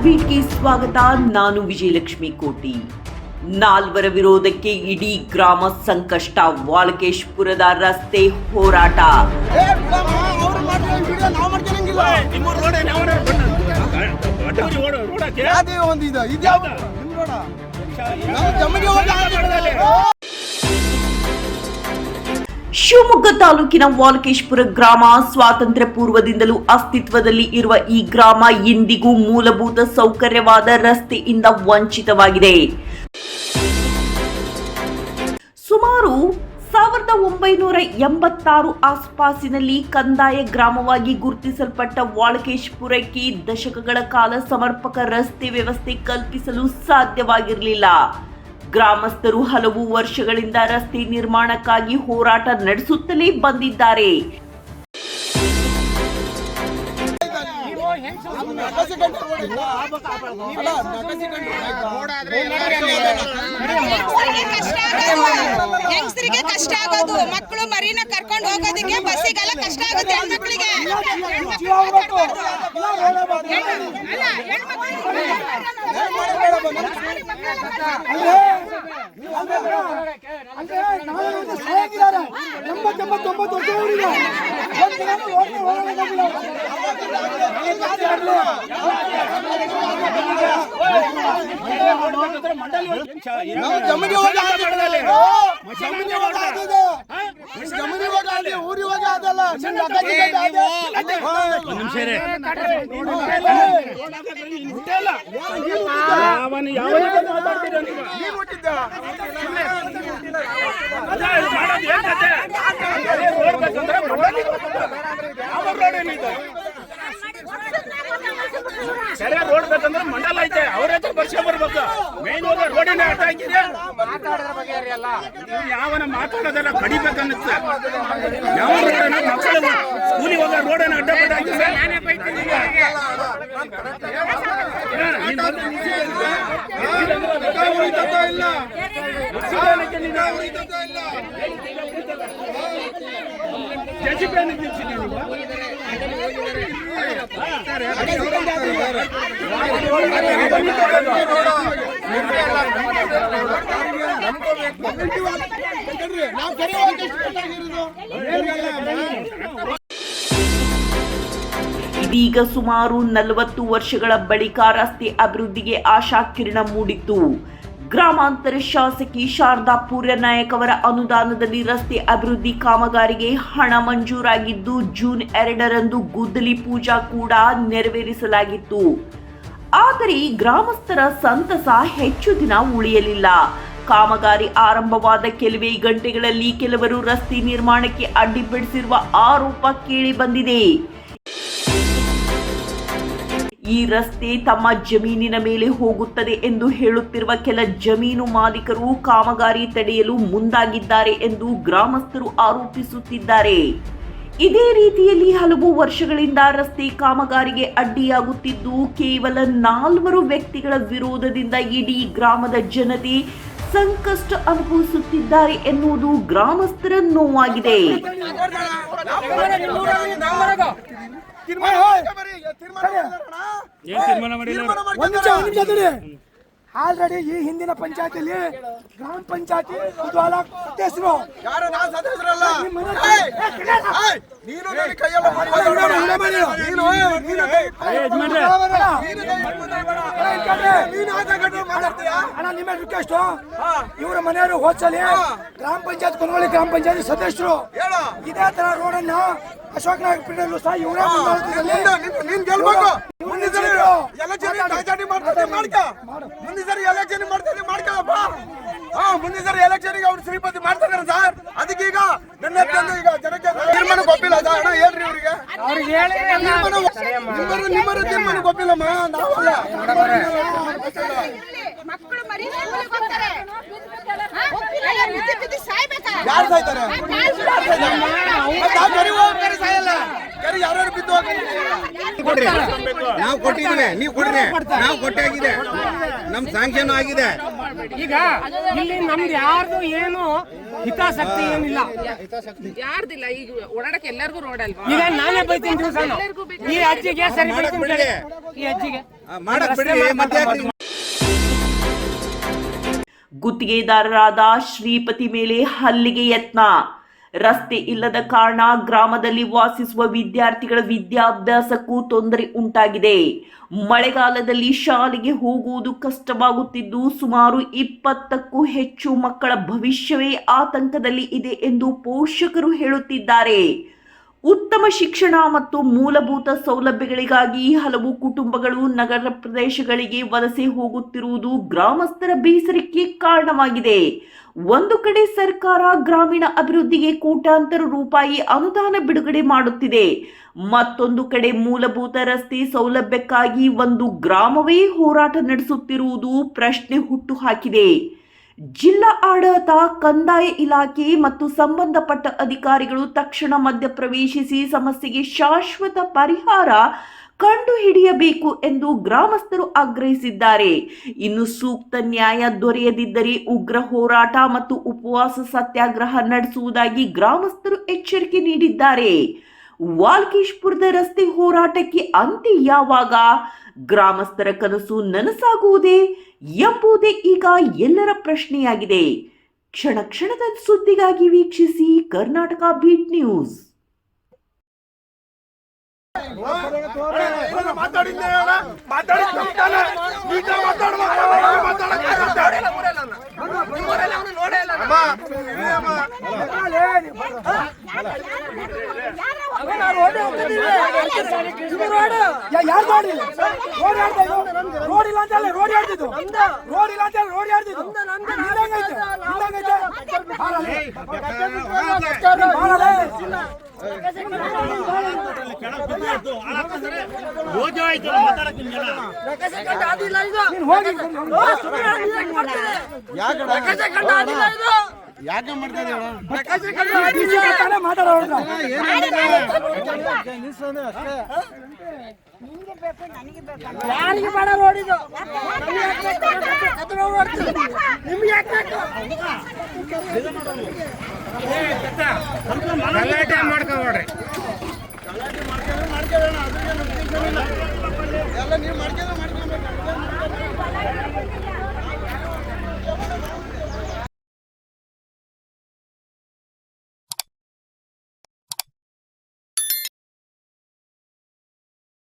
ಬೀಟ್ಗೆ ಸ್ವಾಗತ. ನಾನು ವಿಜಯಲಕ್ಷ್ಮಿ ಕೋಟಿ. ನಾಲ್ವರ ವಿರೋಧಕ್ಕೆ ಇಡೀ ಗ್ರಾಮ ಸಂಕಷ್ಟ. ವಾಲ್ಕೇಶ್ಪುರದ ರಸ್ತೆ ಹೋರಾಟ. ಶಿವಮೊಗ್ಗ ತಾಲೂಕಿನ ವಾಲ್ಕೇಶ್ಪುರ ಗ್ರಾಮ ಸ್ವಾತಂತ್ರ್ಯ ಪೂರ್ವದಿಂದಲೂ ಅಸ್ತಿತ್ವದಲ್ಲಿ ಇರುವ ಈ ಗ್ರಾಮ ಇಂದಿಗೂ ಮೂಲಭೂತ ಸೌಕರ್ಯವಾದ ರಸ್ತೆಯಿಂದ ವಂಚಿತವಾಗಿದೆ. ಸುಮಾರು 1986 ಆಸ್ಪಾಸಿನಲ್ಲಿ ಕಂದಾಯ ಗ್ರಾಮವಾಗಿ ಗುರುತಿಸಲ್ಪಟ್ಟ ವಾಲ್ಕೇಶ್ಪುರಕ್ಕೆ ದಶಕಗಳ ಕಾಲ ಸಮರ್ಪಕ ರಸ್ತೆ ವ್ಯವಸ್ಥೆ ಕಲ್ಪಿಸಲು ಸಾಧ್ಯವಾಗಿರಲಿಲ್ಲ. ಗ್ರಾಮಸ್ಥರು ಹಲವು ವರ್ಷಗಳಿಂದ ರಸ್ತೆ ನಿರ್ಮಾಣಕ್ಕಾಗಿ ಹೋರಾಟ ನಡೆಸುತ್ತಲೇ ಬಂದಿದ್ದಾರೆ. ಹೆಂಗಸರಿಗೆ ಕಷ್ಟ ಆಗೋದು, ಮಕ್ಕಳು ಮರಿನ ಕರ್ಕೊಂಡು ಹೋಗೋದಕ್ಕೆ ಬಸ್ಸಿಗೆಲ್ಲ ಕಷ್ಟ ಆಗುತ್ತೆ. ಹೆಣ್ಮಕ್ಳಿಗೆ ಸರಿ ರೋಡ್ ಬೇಕಂದ್ರೆ ಮಂಡಲ ಐತೆ, ಅವ್ರ ಹತ್ರ ಬರ್ಸ್ಕೊ ಬರ್ಬೇಕು. ಮೇನ್ ಹೋಗಿ ರೋಡಿನ ಅಡ್ಡ ಹಾಕಿದ್ರೆ ಯಾವನ ಮಾತಾಡೋದೆಲ್ಲ ಕಡಿಬೇಕನ್ನುತ್ತೆ. ಯಾವ ರೋಡನ್ನ ಮಕ್ಕಳು ಸ್ಕೂಲಿಗೆ ಹೋಗೋ ರೋಡನ್ನ ಅಡ್ಡ ಬಡ್ಡ ಹಾಕಿದ್ರೆ ಇದೀಗ ಸುಮಾರು 40 ವರ್ಷಗಳ ಬಳಿಕ ರಸ್ತೆ ಅಭಿವೃದ್ಧಿಗೆ ಆಶಾ ಕಿರಣ ಮೂಡಿತ್ತು. ಗ್ರಾಮಾಂತರ ಶಾಸಕಿ ಶಾರದಾ ಪೂರ್ಯನಾಯಕ್ ಅವರ ಅನುದಾನದಲ್ಲಿ ರಸ್ತೆ ಅಭಿವೃದ್ಧಿ ಕಾಮಗಾರಿಗೆ ಹಣ ಮಂಜೂರಾಗಿದ್ದು ಜೂನ್ 2ರಂದು ಗುದ್ದಲಿ ಪೂಜಾ ಕೂಡ ನೆರವೇರಿಸಲಾಗಿತ್ತು. ಆದರೆ ಗ್ರಾಮಸ್ಥರ ಸಂತಸ ಹೆಚ್ಚು ದಿನ ಉಳಿಯಲಿಲ್ಲ. ಕಾಮಗಾರಿ ಆರಂಭವಾದ ಕೆಲವೇ ಗಂಟೆಗಳಲ್ಲಿ ಕೆಲವರು ರಸ್ತೆ ನಿರ್ಮಾಣಕ್ಕೆ ಅಡ್ಡಿಪಡಿಸಿರುವ ಆರೋಪ ಕೇಳಿ ಬಂದಿದೆ. ಈ ರಸ್ತೆ ತಮ್ಮ ಜಮೀನಿನ ಮೇಲೆ ಹೋಗುತ್ತದೆ ಎಂದು ಹೇಳುತ್ತಿರುವ ಕೆಲ ಜಮೀನು ಮಾಲೀಕರು ಕಾಮಗಾರಿ ತಡೆಯಲು ಮುಂದಾಗಿದ್ದಾರೆ ಎಂದು ಗ್ರಾಮಸ್ಥರು ಆರೋಪಿಸುತ್ತಿದ್ದಾರೆ. ಇದೇ ರೀತಿಯಲ್ಲಿ ಹಲವು ವರ್ಷಗಳಿಂದ ರಸ್ತೆ ಕಾಮಗಾರಿಗೆ ಅಡ್ಡಿಯಾಗುತ್ತಿದ್ದು ಕೇವಲ 4 ವ್ಯಕ್ತಿಗಳ ವಿರೋಧದಿಂದ ಇಡೀ ಗ್ರಾಮದ ಜನತೆ ಸಂಕಷ್ಟ ಅನುಭವಿಸುತ್ತಿದ್ದಾರೆ ಎನ್ನುವುದು ಗ್ರಾಮಸ್ಥರ ನೋವಾಗಿದೆ. ಆಲ್ರೆಡಿ ಈ ಹಿಂದಿನ ಪಂಚಾಯತಿಯಲ್ಲಿ ಗ್ರಾಮ ಪಂಚಾಯತಿ ಕುತೂಹಲ ಸದಸ್ಯರು ನಿಮ್ಮ ರಿಕ್ವೆಸ್ಟ್, ಇವರ ಮನೆಯವರು ಹೋದ್ಸಲಿ ಗ್ರಾಮ ಪಂಚಾಯತ್ ಕೊನವಳ್ಳಿ ಗ್ರಾಮ ಪಂಚಾಯತಿ ಸದಸ್ಯರು ಇದೇ ತರ ರೋಡನ್ನ ಅಶೋಕ್ ನಾಯಕ್ ಪೀಠದಲ್ಲೂ ಸಹ ಇವರೇ ಮುಂದೆ ಸರಿ ಎಲೆಕ್ಷನ್ ಅವ್ರು ಶ್ರೀಪತಿ ಮಾಡ್ತಾರೆ ಸರ್. ಅದಕ್ಕೀಗ ನನ್ನ ಈಗ ಜನಕ್ಕೆ ತೀರ್ಮಾನ ಗೊತ್ತಿಲ್ಲ ಸರ್. ಹೇಳ್ರಿ ಇವರಿಗೆ ನಿಮ್ಮರು ತೀರ್ಮಾನ ಗೊತ್ತಿಲ್ಲಮ್ಮ. ನಾವಲ್ಲ ಯಾರು ಸಾಯ್ತಾರೆ? ಸಾಯಲ್ಲ. ಕೆರೆ ಯಾರ್ಯಾರು ಬಿದ್ದು ಕೊಡ್ರಿ, ನಾವು ಕೊಟ್ಟಿದ್ದೀವಿ, ನೀವು ಕೊಡ್ರಿ, ನಾವು ಕೊಟ್ಟಾಗಿದೆ, ನಮ್ ಸ್ಯಾಂಕ್ಷನ್ ಆಗಿದೆ. ಈಗ ಇಲ್ಲಿ ನಮ್ದು ಯಾರ್ದು ಏನು ಹಿತಾಸಕ್ತಿ ಏನಿಲ್ಲ, ಯಾರ್ದಿಲ್ಲ. ಈಗ ಓಡಾಡಕ್ಕೆ ಎಲ್ಲರಿಗೂ ರೋಡ್ ಅಲ್ವಾ? ಈಗ ನಾನೇ ಬೈತೀನಿ ದಿವಸ ಈ ಅಜ್ಜಿಗೆ ಸರಿ ಮಾಡಕ್ ಬೈತೀನಿ ಬಿಡಿ, ಈ ಅಜ್ಜಿಗೆ ಮಾಡಕ್ ಬಿಡಿ, ಮತ್ತೆ ಯಾಕ್ರಿ? ಗುತ್ತಿಗೆದಾರರಾದ ಶ್ರೀಪತಿ ಮೇಲೆ ಹಲ್ಲೆಗೆ ಯತ್ನ. ರಸ್ತೆ ಇಲ್ಲದ ಕಾರಣ ಗ್ರಾಮದಲ್ಲಿ ವಾಸಿಸುವ ವಿದ್ಯಾರ್ಥಿಗಳ ವಿದ್ಯಾಭ್ಯಾಸಕ್ಕೂ ತೊಂದರೆ ಉಂಟಾಗಿದೆ. ಮಳೆಗಾಲದಲ್ಲಿ ಶಾಲೆಗೆ ಹೋಗುವುದು ಕಷ್ಟವಾಗುತ್ತಿದ್ದು ಸುಮಾರು 20ಕ್ಕೂ ಹೆಚ್ಚು ಮಕ್ಕಳ ಭವಿಷ್ಯವೇ ಆತಂಕದಲ್ಲಿ ಇದೆ ಎಂದು ಪೋಷಕರು ಹೇಳುತ್ತಿದ್ದಾರೆ. ಉತ್ತಮ ಶಿಕ್ಷಣ ಮತ್ತು ಮೂಲಭೂತ ಸೌಲಭ್ಯಗಳಿಗಾಗಿ ಹಲವು ಕುಟುಂಬಗಳು ನಗರ ಪ್ರದೇಶಗಳಿಗೆ ವಲಸೆ ಹೋಗುತ್ತಿರುವುದು ಗ್ರಾಮಸ್ಥರ ಬೇಸರಕ್ಕೆ ಕಾರಣವಾಗಿದೆ. ಒಂದು ಕಡೆ ಸರ್ಕಾರ ಗ್ರಾಮೀಣ ಅಭಿವೃದ್ಧಿಗೆ ಕೋಟ್ಯಾಂತರ ರೂಪಾಯಿ ಅನುದಾನ ಬಿಡುಗಡೆ ಮಾಡುತ್ತಿದೆ, ಮತ್ತೊಂದು ಕಡೆ ಮೂಲಭೂತ ರಸ್ತೆ ಸೌಲಭ್ಯಕ್ಕಾಗಿ ಒಂದು ಗ್ರಾಮವೇ ಹೋರಾಟ ನಡೆಸುತ್ತಿರುವುದು ಪ್ರಶ್ನೆ ಹುಟ್ಟುಹಾಕಿದೆ. ಜಿಲ್ಲಾ ಆಡಳಿತ, ಕಂದಾಯ ಇಲಾಖೆ ಮತ್ತು ಸಂಬಂಧಪಟ್ಟ ಅಧಿಕಾರಿಗಳು ತಕ್ಷಣ ಮಧ್ಯಪ್ರವೇಶಿಸಿ ಸಮಸ್ಯೆಗೆ ಶಾಶ್ವತ ಪರಿಹಾರ ಕಂಡುಹಿಡಿಯಬೇಕು ಎಂದು ಗ್ರಾಮಸ್ಥರು ಆಗ್ರಹಿಸಿದ್ದಾರೆ. ಇನ್ನು ಸೂಕ್ತ ನ್ಯಾಯ ದೊರೆಯದಿದ್ದರೆ ಉಗ್ರ ಹೋರಾಟ ಮತ್ತು ಉಪವಾಸ ಸತ್ಯಾಗ್ರಹ ನಡೆಸುವುದಾಗಿ ಗ್ರಾಮಸ್ಥರು ಎಚ್ಚರಿಕೆ ನೀಡಿದ್ದಾರೆ. ವಾಲ್ಕೇಶ್ಪುರದ ರಸ್ತೆ ಹೋರಾಟಕ್ಕೆ ಅಂತ್ಯ ಯಾವಾಗ? ಗ್ರಾಮಸ್ಥರ ಕನಸು ನನಸಾಗುವುದೇ ಎಂಬುದೇ ಈಗ ಎಲ್ಲರ ಪ್ರಶ್ನೆಯಾಗಿದೆ. ಕ್ಷಣ ಕ್ಷಣದ ಸುದ್ದಿಗಾಗಿ ವೀಕ್ಷಿಸಿ ಕರ್ನಾಟಕ ಬೀಟ್ ನ್ಯೂಸ್. ರೋಡ್ ಇಲ್ಲ ಅಂತ ರೋಡ್ ಯಾರ್ದಿದ್ದು? ರೋಡ್ ಇಲ್ಲ ಅಂತ ರೋಡ್ ಯಾರ್ದಿದ್ದು? ಯಾಕೆ ಮಾಡ್ತಾ ಯಾರಿಗೆ ಬೇಡ ರೋಡ್ ಇದು? ನಿಮ್ಗೆ ಯಾಕೆ ಗಲಾಟೆ ಮಾಡ್ಕೋಬೇಡ್ರಿ. ಎಲ್ಲ ನೀವು ಮಾಡ್ಕೊಂಡ್ರೆ